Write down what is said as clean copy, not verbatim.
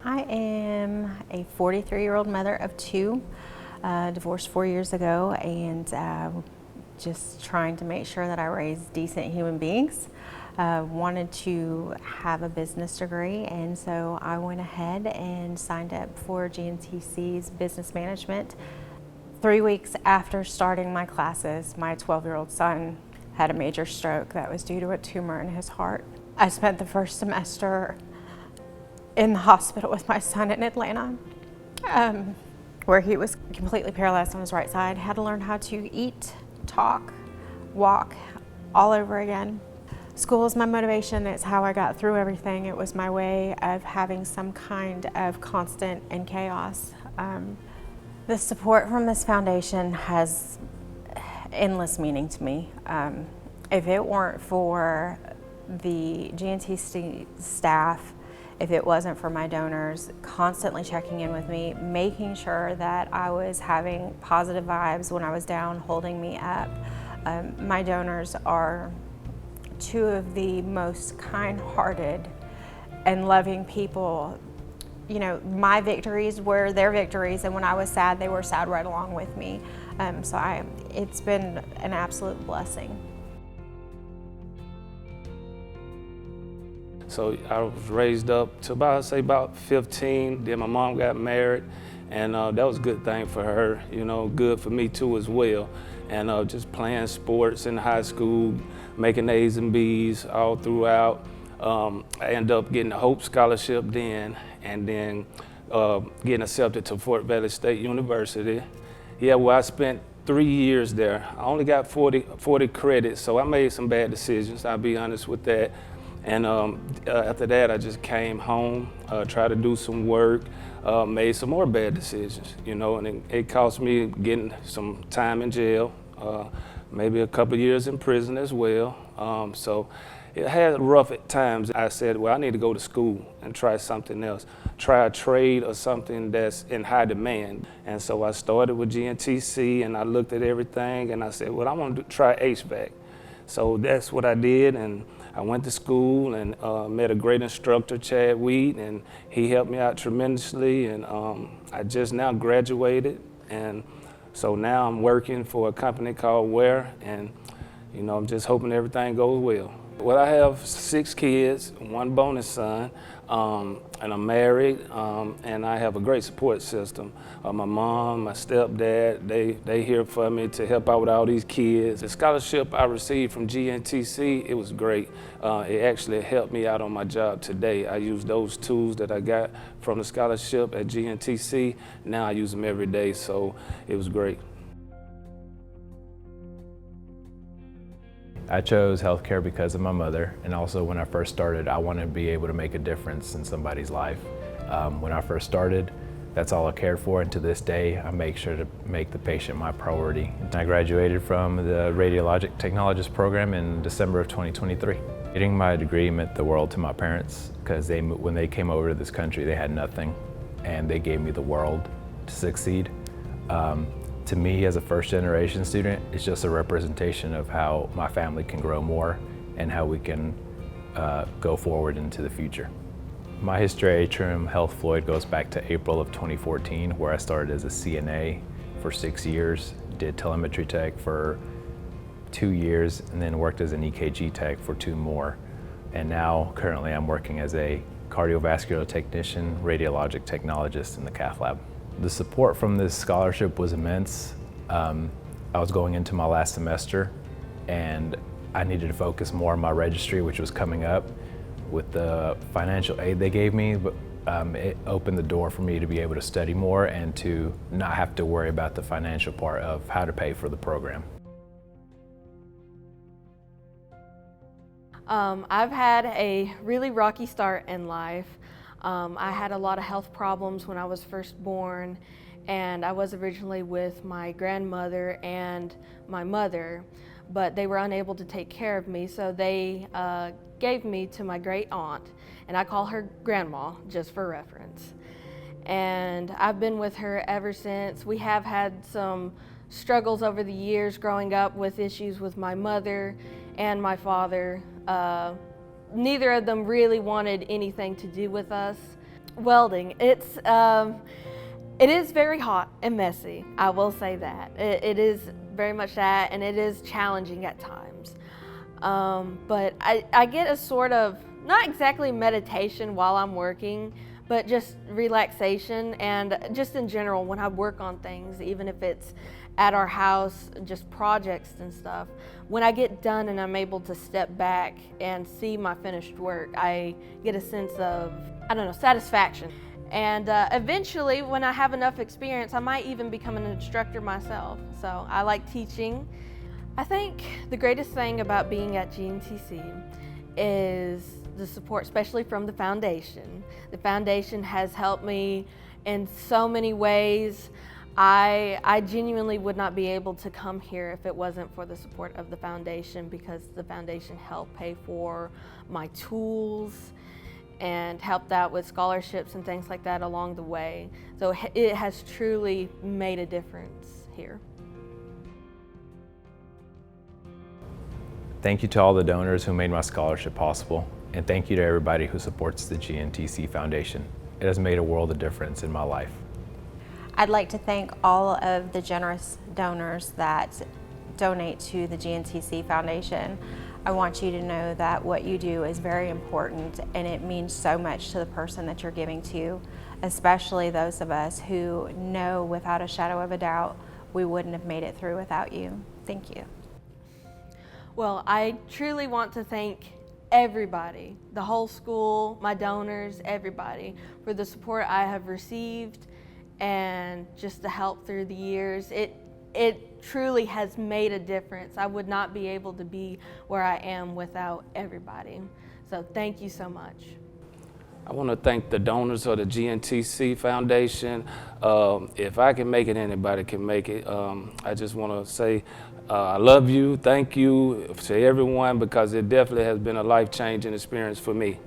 I am a 43-year-old mother of two, divorced 4 years ago, and just trying to make sure that I raise decent human beings. Wanted to have a business degree, and so I went ahead and signed up for GNTC's business management. 3 weeks after starting my classes, my 12-year-old son had a major stroke that was due to a tumor in his heart. I spent the first semester in the hospital with my son in Atlanta, where he was completely paralyzed on his right side, had to learn how to eat, talk, walk all over again. School is my motivation. It's how I got through everything. It was my way of having some kind of constant in chaos. The support from this foundation has endless meaning to me. If it weren't for the GNTC staff, if it wasn't for my donors constantly checking in with me, making sure that I was having positive vibes when I was down, holding me up. My donors are two of the most kind-hearted and loving people. You know, my victories were their victories, and when I was sad, they were sad right along with me. It's been an absolute blessing. So I was raised up to about 15, then my mom got married, and that was a good thing for her, you know, good for me too as well. And just playing sports in high school, making A's and B's all throughout. I ended up getting a Hope Scholarship then, and then getting accepted to Fort Valley State University. Yeah, well, I spent 3 years there. I only got 40 credits, so I made some bad decisions, I'll be honest with that. And after that, I just came home, tried to do some work, made some more bad decisions, you know, and it cost me getting some time in jail, maybe a couple of years in prison as well. So it had rough at times. I said, well, I need to go to school and try something else, try a trade or something that's in high demand. And so I started with GNTC, and I looked at everything, and I said, well, I want to try HVAC. So that's what I did, and I went to school and met a great instructor, Chad Wheat, and he helped me out tremendously, and I just now graduated, and so now I'm working for a company called Ware, and you know, I'm just hoping everything goes well. Well, I have 6 kids, 1 bonus son, and I'm married, and I have a great support system. My mom, my stepdad, they here for me to help out with all these kids. The scholarship I received from GNTC, it was great. It actually helped me out on my job today. I use those tools that I got from the scholarship at GNTC. Now I use them every day, so it was great. I chose healthcare because of my mother, and also when I first started, I wanted to be able to make a difference in somebody's life. When I first started, that's all I cared for, and to this day, I make sure to make the patient my priority. I graduated from the radiologic technologist program in December of 2023. Getting my degree meant the world to my parents, because when they came over to this country, they had nothing, and they gave me the world to succeed. To me, as a first-generation student, it's just a representation of how my family can grow more and how we can go forward into the future. My history at Atrium Health Floyd goes back to April of 2014, where I started as a CNA for 6 years, did telemetry tech for 2 years, and then worked as an EKG tech for 2 more. And now, currently, I'm working as a cardiovascular technician, radiologic technologist in the cath lab. The support from this scholarship was immense. I was going into my last semester, and I needed to focus more on my registry, which was coming up. With the financial aid they gave me, it opened the door for me to be able to study more and to not have to worry about the financial part of how to pay for the program. I've had a really rocky start in life. I had a lot of health problems when I was first born, and I was originally with my grandmother and my mother, but they were unable to take care of me, so they gave me to my great aunt, and I call her Grandma just for reference. And I've been with her ever since. We have had some struggles over the years growing up with issues with my mother and my father. Neither of them really wanted anything to do with us. Welding, it is very hot and messy. I will say that. It is very much that, and it is challenging at times. But I get a sort of, not exactly meditation while I'm working, but just relaxation, and just in general when I work on things, even if it's at our house, just projects and stuff. When I get done and I'm able to step back and see my finished work, I get a sense of, I don't know, satisfaction. And eventually, when I have enough experience, I might even become an instructor myself. So I like teaching. I think the greatest thing about being at GNTC is the support, especially from the foundation. The foundation has helped me in so many ways. I genuinely would not be able to come here if it wasn't for the support of the foundation, because the foundation helped pay for my tools and helped out with scholarships and things like that along the way. So it has truly made a difference here. Thank you to all the donors who made my scholarship possible, and thank you to everybody who supports the GNTC Foundation. It has made a world of difference in my life. I'd like to thank all of the generous donors that donate to the GNTC Foundation. I want you to know that what you do is very important, and it means so much to the person that you're giving to, especially those of us who know without a shadow of a doubt we wouldn't have made it through without you. Thank you. Well, I truly want to thank everybody, the whole school, my donors, everybody, for the support I have received and just the help through the years. It truly has made a difference. I would not be able to be where I am without everybody. So thank you so much. I want to thank the donors of the GNTC Foundation. If I can make it, anybody can make it. I just want to say I love you, thank you to everyone, because it definitely has been a life-changing experience for me.